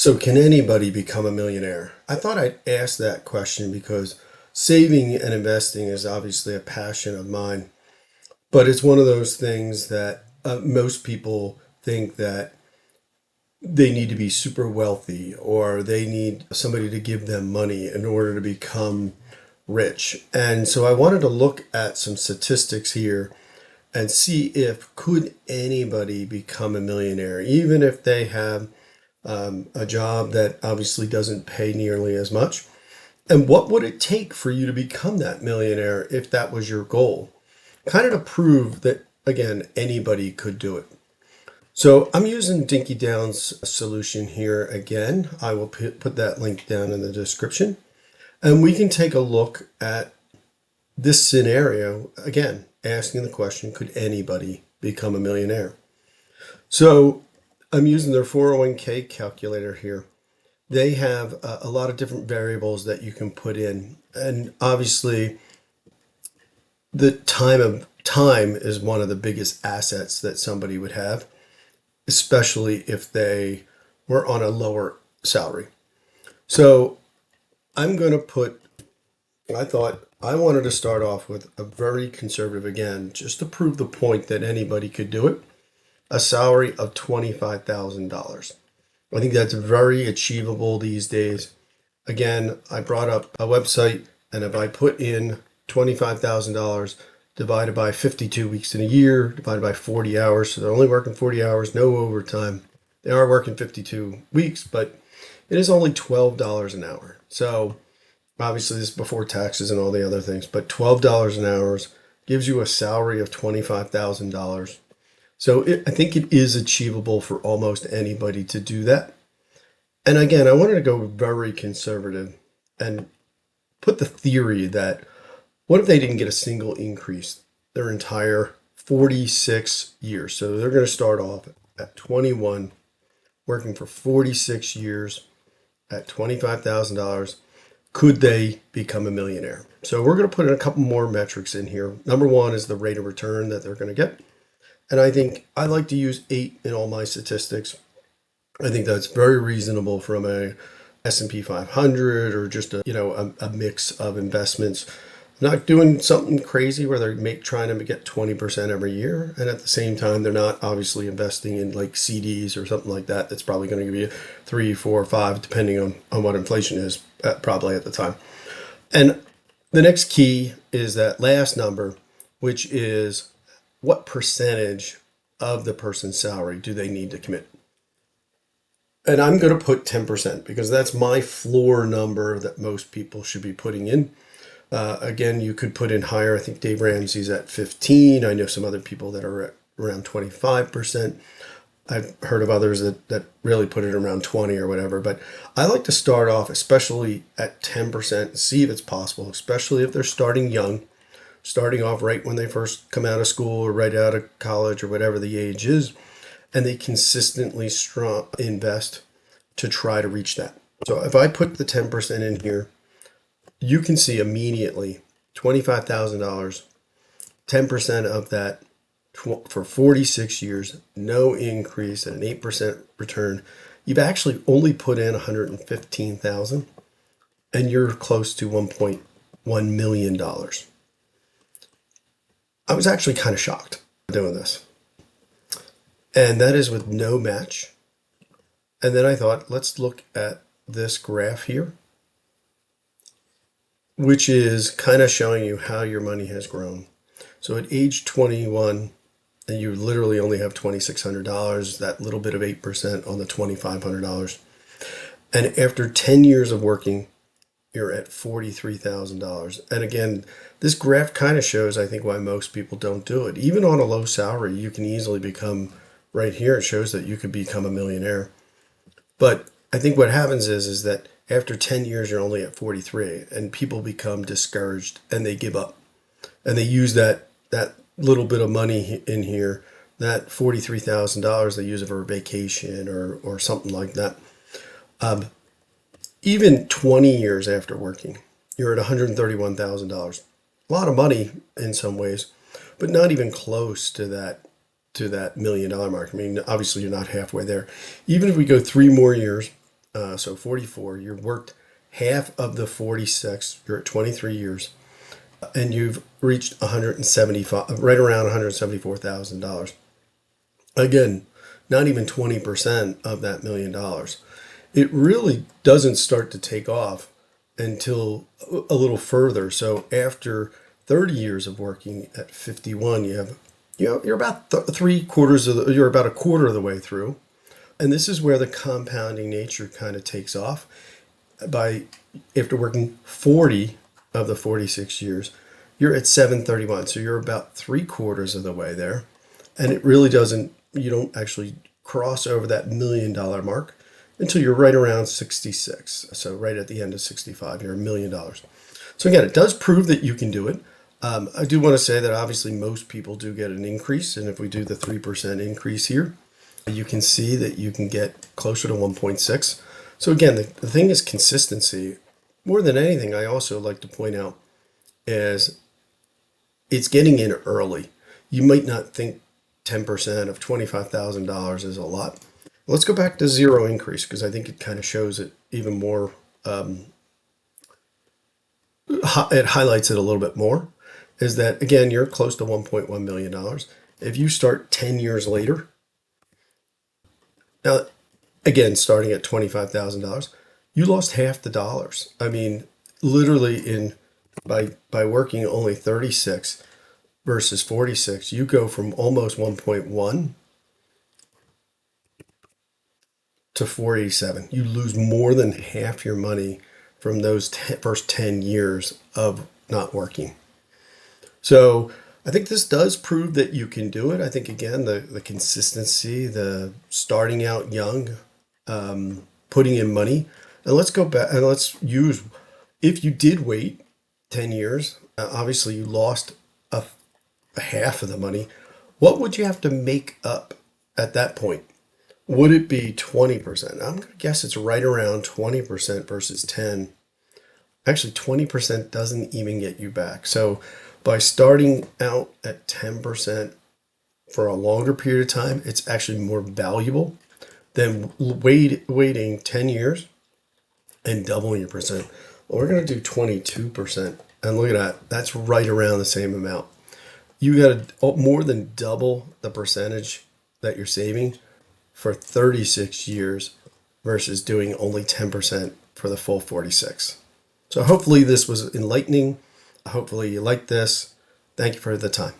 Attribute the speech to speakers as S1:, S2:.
S1: So, can anybody become a millionaire? I thought I'd ask that question because saving and investing is obviously a passion of mine, but it's one of those things that most people think that they need to be super wealthy or they need somebody to give them money in order to become rich. And so I wanted to look at some statistics here and see if could anybody become a millionaire, even if they have a job that obviously doesn't pay nearly as much. And what would it take for you to become that millionaire if that was your goal? Kind of to prove that, again, anybody could do it. So I'm using Dinky Down's solution here again. I will put that link down in the description. And we can take a look at this scenario, again, asking the question, could anybody become a millionaire? So I'm using their 401k calculator here. They have a lot of different variables that you can put in. And obviously, the time is one of the biggest assets that somebody would have, especially if they were on a lower salary. So I'm going to I thought I wanted to start off with a very conservative, again, just to prove the point that anybody could do it, a salary of $25,000. I think that's very achievable these days. Again, I brought up a website, and if I put in $25,000 divided by 52 weeks in a year, divided by 40 hours, so they're only working 40 hours, no overtime. They are working 52 weeks, but it is only $12 an hour. So obviously this is before taxes and all the other things, but $12 an hour gives you a salary of $25,000. So I think it is achievable for almost anybody to do that. And again, I wanted to go very conservative and put the theory that what if they didn't get a single increase their entire 46 years? So they're going to start off at 21, working for 46 years at $25,000. Could they become a millionaire? So we're going to put in a couple more metrics in here. Number one is the rate of return that they're going to get. And I think I like to use 8 in all my statistics. I think that's very reasonable from a S&P 500 or just a mix of investments. Not doing something crazy where they're trying to get 20% every year, and at the same time they're not obviously investing in like CDs or something like that. That's probably going to give you 3, 4, 5, depending on what inflation is probably at the time. And the next key is that last number, which is what percentage of the person's salary do they need to commit? And I'm going to put 10% because that's my floor number that most people should be putting in. Again, you could put in higher. I think Dave Ramsey's at 15. I know some other people that are at around 25%. I've heard of others that really put it around 20 or whatever. But I like to start off, especially at 10%, see if it's possible, especially if they're starting young, starting off right when they first come out of school or right out of college or whatever the age is, and they consistently invest to try to reach that. So if I put the 10% in here, you can see immediately $25,000, 10% of that for 46 years, no increase at an 8% return. You've actually only put in $115,000 and you're close to $1.1 million. I was actually kind of shocked doing this. And that is with no match. And then I thought, let's look at this graph here, which is kind of showing you how your money has grown. So at age 21, and you literally only have $2,600, that little bit of 8% on the $2,500. And after 10 years of working, you're at $43,000. And again, this graph kind of shows, I think, why most people don't do it. Even on a low salary, you can easily become, right here, it shows that you could become a millionaire. But I think what happens is that after 10 years, you're only at 43, and people become discouraged and they give up. And they use that little bit of money in here, that $43,000, they use it for a vacation or something like that. Even 20 years after working, you're at $131,000. A lot of money in some ways, but not even close to that $1 million mark. I mean, obviously you're not halfway there. Even if we go 3 more years so 44, you've worked half of the 46, you're at 23 years, and you've reached 175, right around $174,000. Again, not even 20% of that $1 million. It really doesn't start to take off until a little further. So after 30 years of working at 51, you're about you're about a quarter of the way through. And this is where the compounding nature kind of takes off. By After working 40 of the 46 years, you're at 731. So you're about three-quarters of the way there. And it really doesn't, you don't actually cross over that $1 million mark until you're right around 66. So right at the end of 65, you're $1 million. So again, it does prove that you can do it. I do want to say that obviously most people do get an increase. And if we do the 3% increase here, you can see that you can get closer to 1.6. So again, the thing is consistency. More than anything, I also like to point out is it's getting in early. You might not think 10% of $25,000 is a lot. Let's go back to zero increase because I think it kind of shows it even more. It highlights it a little bit more. Is that again, you're close to $1.1 million. If you start 10 years later, now again, starting at $25,000, you lost half the dollars. I mean, literally by working only 36 versus 46, you go from almost 1.1 to 487. You lose more than half your money from those first 10 years of not working. So I think this does prove that you can do it. I think, again, the consistency, the starting out young, putting in money. And let's go back and let's use, if you did wait 10 years, obviously you lost a half of the money. What would you have to make up at that point? Would it be 20%? I'm going to guess it's right around 20% versus 10. Actually, 20% doesn't even get you back. So by starting out at 10% for a longer period of time, it's actually more valuable than waiting 10 years and doubling your percent. Well, we're going to do 22%. And look at that. That's right around the same amount. You got to more than double the percentage that you're saving for 36 years versus doing only 10% for the full 46. So hopefully this was enlightening. Hopefully you liked this. Thank you for the time.